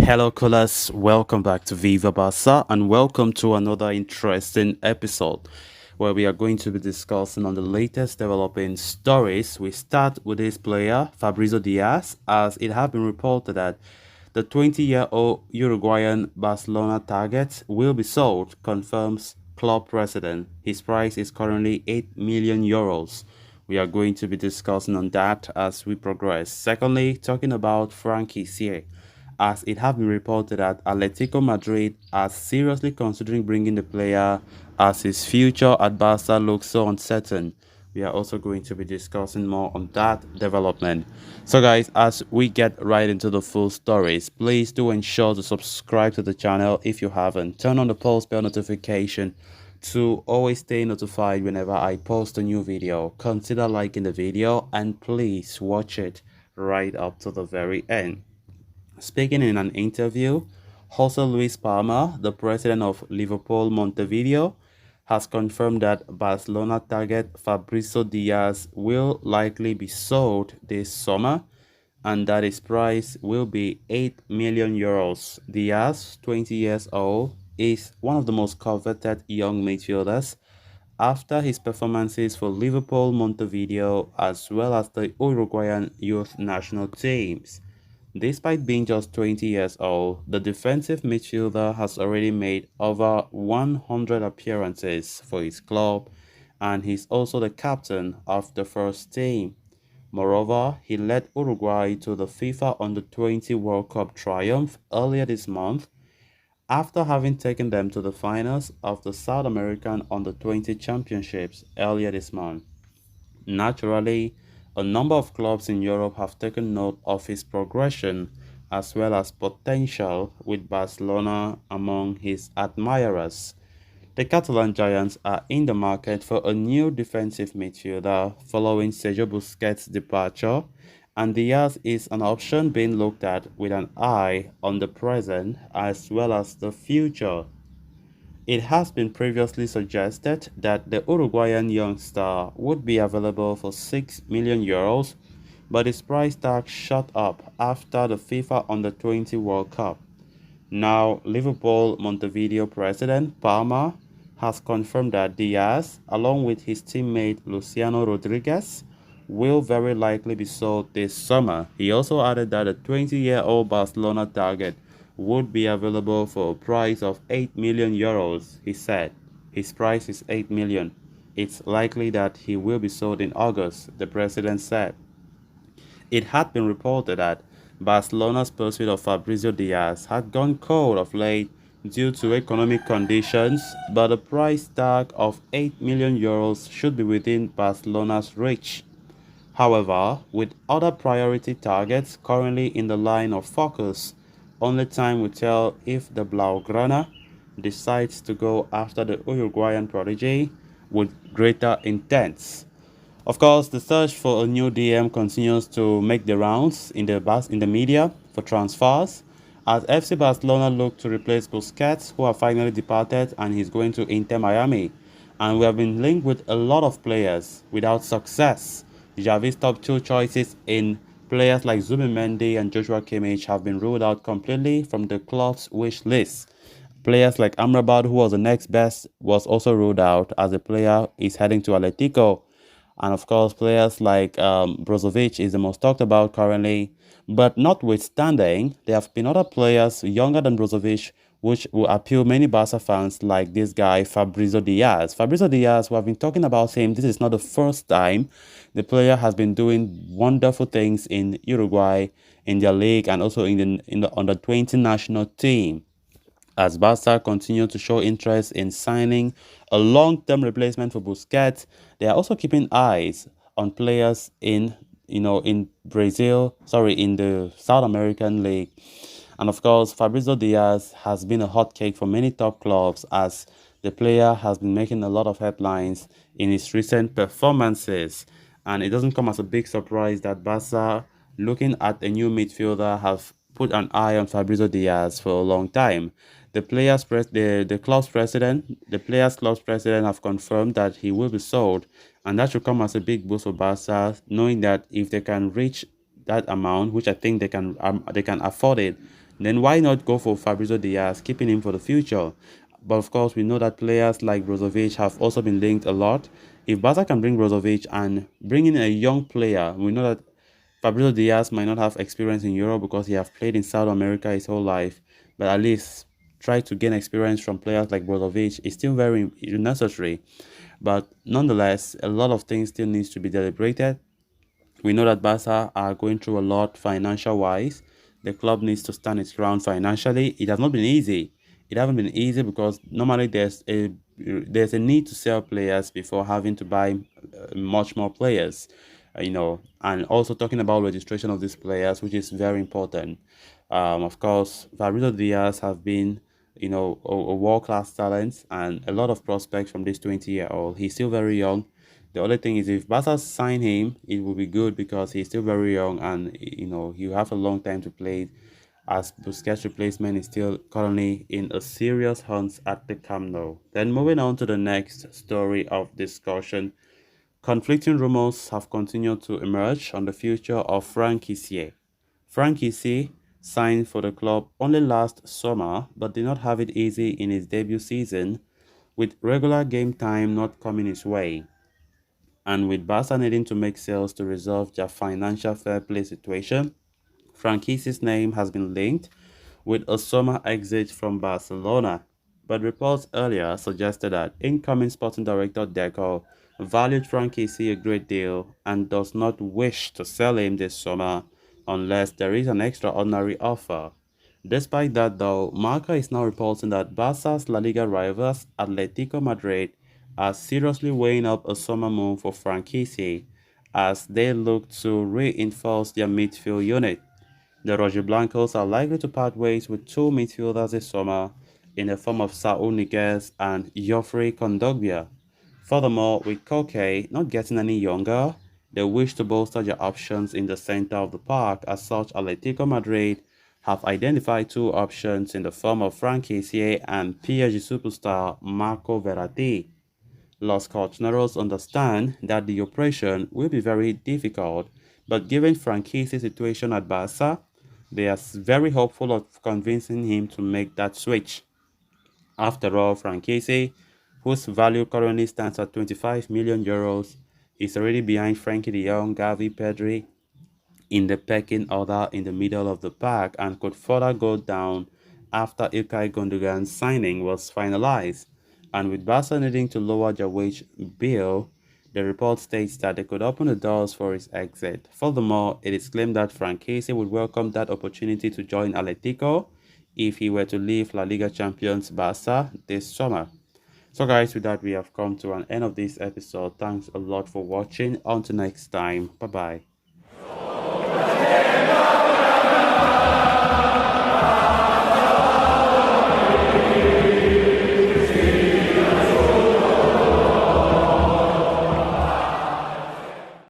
Hello, Colas. Welcome back to Viva Barca and welcome to another interesting episode where we are going to be discussing on the latest developing stories. We start with this player, Fabrizio Diaz, as it has been reported that the 20-year-old Uruguayan Barcelona target will be sold, confirms club president. His price is currently 8 million euros. We are going to be discussing on that as we progress. Secondly, talking about Franck Kessie, as it has been reported that Atletico Madrid are seriously considering bringing the player as his future at Barca looks so uncertain. We are also going to be discussing more on that development. So guys, as we get right into the full stories, please do ensure to subscribe to the channel if you haven't. Turn on the post bell notification to always stay notified whenever I post a new video. Consider liking the video and please watch it right up to the very end. Speaking in an interview, Jose Luis Palma, the president of Liverpool Montevideo, has confirmed that Barcelona target Fabricio Diaz will likely be sold this summer and that his price will be 8 million euros. Diaz, 20 years old, is one of the most coveted young midfielders after his performances for Liverpool Montevideo as well as the Uruguayan youth national teams. Despite being just 20 years old, the defensive midfielder has already made over 100 appearances for his club and he's also the captain of the first team. Moreover, he led Uruguay to the FIFA Under-20 World Cup triumph earlier this month after having taken them to the finals of the South American Under-20 Championships earlier this month. Naturally, a number of clubs in Europe have taken note of his progression as well as potential, with Barcelona among his admirers. The Catalan Giants are in the market for a new defensive midfielder following Sergio Busquets' departure, and Diaz is an option being looked at with an eye on the present as well as the future. It has been previously suggested that the Uruguayan youngster would be available for 6 million euros, but his price tag shot up after the FIFA Under-20 World Cup. Now, Liverpool Montevideo president Palma has confirmed that Diaz, along with his teammate Luciano Rodriguez, will very likely be sold this summer. He also added that the 20-year-old Barcelona target would be available for a price of 8 million euros. He said his price is 8 million. It's likely that he will be sold in August, the president said. It had been reported that Barcelona's pursuit of Fabrizio Diaz had gone cold of late due to economic conditions, but a price tag of 8 million euros should be within Barcelona's reach. However, with other priority targets currently in the line of focus, only time will tell if the Blaugrana decides to go after the Uruguayan prodigy with greater intent. Of course, the search for a new DM continues to make the rounds in the media for transfers, as FC Barcelona look to replace Busquets, who have finally departed and he's going to Inter Miami. And we have been linked with a lot of players without success. Javi's top two choices in players like Zubimendi and Joshua Kimmich have been ruled out completely from the club's wish list. Players like Amrabat, who was the next best, was also ruled out as the player is heading to Atletico. And of course, players like Brozovic is the most talked about currently. But notwithstanding, there have been other players younger than Brozovic which will appeal many Barca fans, like this guy, Fabrizio Diaz. Fabrizio Diaz, we have been talking about him. This is not the first time. The player has been doing wonderful things in Uruguay, in their league, and also in the under-20 national team. As Barca continue to show interest in signing a long-term replacement for Busquets, they are also keeping eyes on players in Brazil, in the South American League. And of course, Fabrizio Diaz has been a hot cake for many top clubs, as the player has been making a lot of headlines in his recent performances. And it doesn't come as a big surprise that Barca, looking at a new midfielder, have put an eye on Fabrizio Diaz for a long time. The players club's president have confirmed that he will be sold, and that should come as a big boost for Barca, knowing that if they can reach that amount, which I think they can afford it, then why not go for Fabrizio Diaz, keeping him for the future? But of course, we know that players like Brozovic have also been linked a lot. If Barca can bring Brozovic and bring in a young player, we know that Fabrizio Diaz might not have experience in Europe because he have played in South America his whole life, but at least try to gain experience from players like Brozovic is still very necessary. But nonetheless, a lot of things still needs to be deliberated. We know that Barca are going through a lot financial wise. The club needs to stand its ground financially. It has not been easy. It hasn't been easy because normally there's a need to sell players before having to buy much more players, and also talking about registration of these players, which is very important. Of course, Fabrizio Diaz have been, a world-class talent and a lot of prospects from this 20-year-old. He's still very young. The only thing is, if Barca sign him, it will be good because he's still very young and you have a long time to play. As Busquets' replacement is still currently in a serious hunt at the Camp Nou. Then moving on to the next story of discussion, conflicting rumors have continued to emerge on the future of Franck Kessie. Franck Kessie signed for the club only last summer but did not have it easy in his debut season, with regular game time not coming his way. And with Barca needing to make sales to resolve their financial fair play situation, Franchise's name has been linked with a summer exit from Barcelona. But reports earlier suggested that incoming sporting director Deco valued Franchise a great deal and does not wish to sell him this summer unless there is an extraordinary offer. Despite that, though, Marca is now reporting that Barca's La Liga rivals Atletico Madrid are seriously weighing up a summer move for Franchise as they look to reinforce their midfield unit. The Rojiblancos are likely to part ways with two midfielders this summer in the form of Saul Niguez and Joffrey Kondogbia. Furthermore, with Koke not getting any younger, they wish to bolster their options in the center of the park. As such, Atletico Madrid have identified two options in the form of Frank Kessie and PSG superstar Marco Verratti. Los Cochneros understand that the operation will be very difficult, but given Franchise's situation at Barca, they are very hopeful of convincing him to make that switch. After all, Franchise, whose value currently stands at 25 million euros, is already behind Frankie de Jong, Gavi, Pedri, in the pecking order in the middle of the pack and could further go down after Ilkay Gundogan's signing was finalized. And with Barca needing to lower their wage bill, the report states that they could open the doors for his exit. Furthermore, it is claimed that Frank Kessie would welcome that opportunity to join Atletico if he were to leave La Liga champions Barca this summer. So guys, with that we have come to an end of this episode. Thanks a lot for watching. Until next time. Bye bye.